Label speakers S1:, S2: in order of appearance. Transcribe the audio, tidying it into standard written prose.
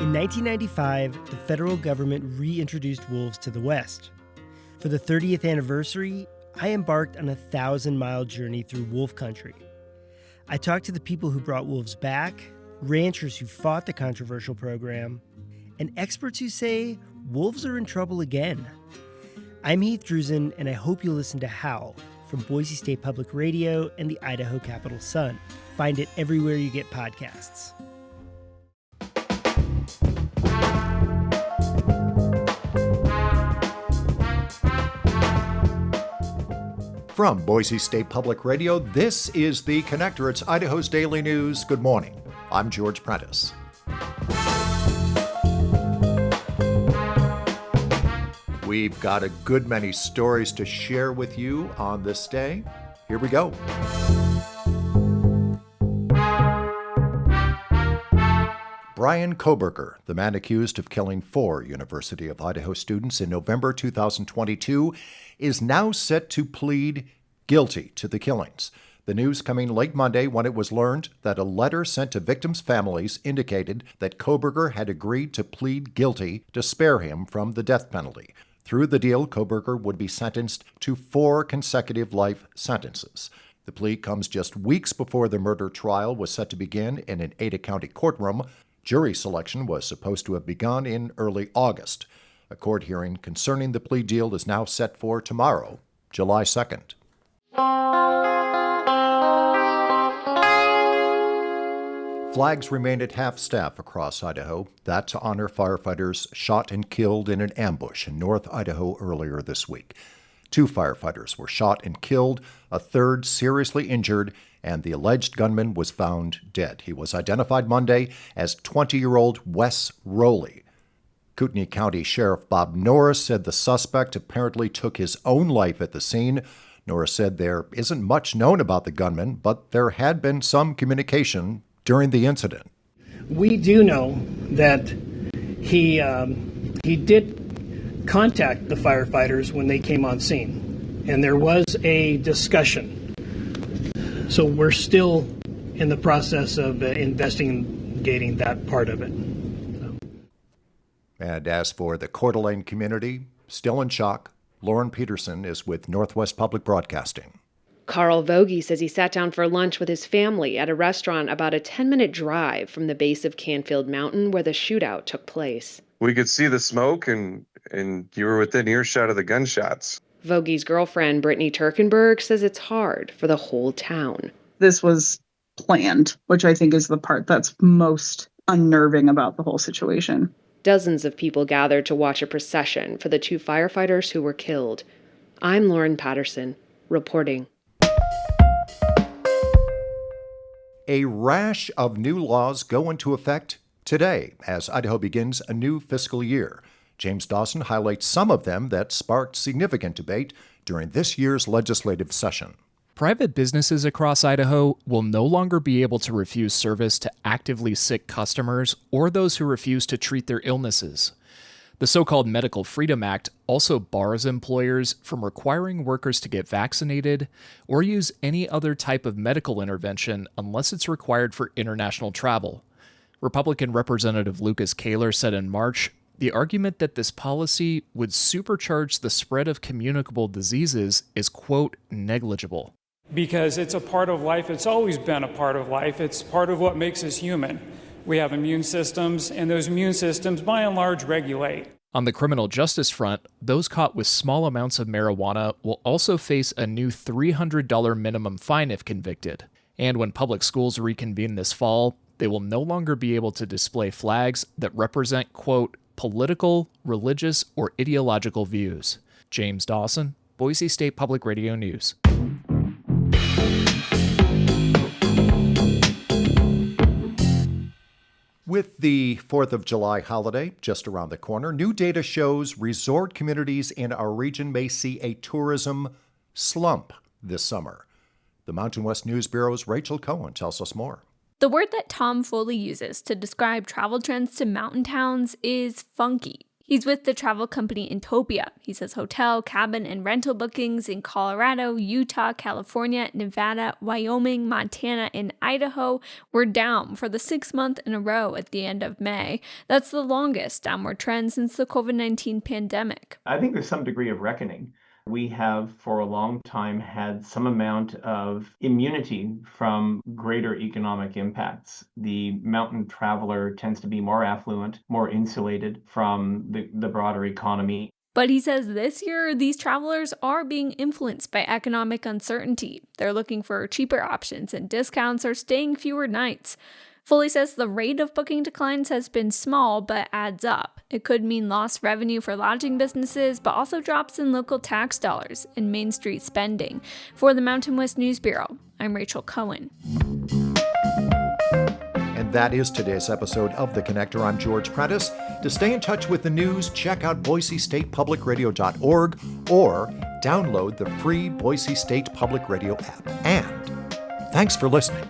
S1: In 1995, the federal government reintroduced wolves to the West. For the 30th anniversary, I embarked on a 1,000-mile journey through wolf country. I talked to the people who brought wolves back, ranchers who fought the controversial program, and experts who say wolves are in trouble again. I'm Heath Drusen, and I hope you'll listen to Howl from Boise State Public Radio and the Idaho Capital Sun. Find it everywhere you get podcasts.
S2: From Boise State Public Radio, this is The Connector. It's Idaho's Daily News. Good morning. I'm George Prentice. We've got a good many stories to share with you on this day. Here we go. Brian Koberger, the man accused of killing 4 University of Idaho students in November 2022, is now set to plead guilty to the killings. The news coming late Monday when it was learned that a letter sent to victims' families indicated that Koberger had agreed to plead guilty to spare him from the death penalty. Through the deal, Koberger would be sentenced to 4 consecutive life sentences. The plea comes just weeks before the murder trial was set to begin in an Ada County courtroom. Jury selection was supposed to have begun in early August. A court hearing concerning the plea deal is now set for tomorrow, July 2nd. Flags remain at half-staff across Idaho. That to honor firefighters shot and killed in an ambush in North Idaho earlier this week. 2 firefighters were shot and killed, a third seriously injured, and the alleged gunman was found dead. He was identified Monday as 20-year-old Wes Rowley. Kootenai County Sheriff Bob Norris said the suspect apparently took his own life at the scene. Norris said there isn't much known about the gunman, but there had been some communication during the incident.
S3: We do know that he did contact the firefighters when they came on scene, and there was a discussion. So we're still in the process of investigating that part of it.
S2: And as for the Coeur d'Alene community, still in shock, Lauren Peterson is with Northwest Public Broadcasting.
S4: Carl Vogie says he sat down for lunch with his family at a restaurant about a 10-minute drive from the base of Canfield Mountain where the shootout took place.
S5: We could see the smoke and you were within earshot of the gunshots.
S4: Vogie's girlfriend, Brittany Turkenberg, says it's hard for the whole town.
S6: This was planned, which I think is the part that's most unnerving about the whole situation.
S4: Dozens of people gathered to watch a procession for the 2 firefighters who were killed. I'm Lauren Patterson, reporting.
S2: A rash of new laws go into effect today as Idaho begins a new fiscal year. James Dawson highlights some of them that sparked significant debate during this year's legislative session.
S7: Private businesses across Idaho will no longer be able to refuse service to actively sick customers or those who refuse to treat their illnesses. The so-called Medical Freedom Act also bars employers from requiring workers to get vaccinated or use any other type of medical intervention unless it's required for international travel. Republican Representative Lucas Kaler said in March, the argument that this policy would supercharge the spread of communicable diseases is, quote, negligible.
S8: Because it's a part of life. It's always been a part of life. It's part of what makes us human. We have immune systems, and those immune systems, by and large, regulate.
S7: On the criminal justice front, those caught with small amounts of marijuana will also face a new $300 minimum fine if convicted. And when public schools reconvene this fall, they will no longer be able to display flags that represent, quote, political, religious, or ideological views. James Dawson, Boise State Public Radio News.
S2: With the 4th of July holiday just around the corner, new data shows resort communities in our region may see a tourism slump this summer. The Mountain West News Bureau's Rachel Cohen tells us more.
S9: The word that Tom Foley uses to describe travel trends to mountain towns is funky. He's with the travel company Intopia. He says hotel, cabin, and rental bookings in Colorado, Utah, California, Nevada, Wyoming, Montana, and Idaho were down for the 6th month in a row at the end of May. That's the longest downward trend since the COVID-19 pandemic.
S10: I think there's some degree of reckoning. We have for a long time had some amount of immunity from greater economic impacts. The mountain traveler tends to be more affluent, more insulated from the broader economy.
S9: But he says this year, these travelers are being influenced by economic uncertainty. They're looking for cheaper options and discounts or staying fewer nights. Foley says the rate of booking declines has been small but adds up. It could mean lost revenue for lodging businesses, but also drops in local tax dollars and Main Street spending. For the Mountain West News Bureau, I'm Rachel Cohen.
S2: And that is today's episode of The Connector. I'm George Prentice. To stay in touch with the news, check out BoiseStatePublicRadio.org or download the free Boise State Public Radio app. And thanks for listening.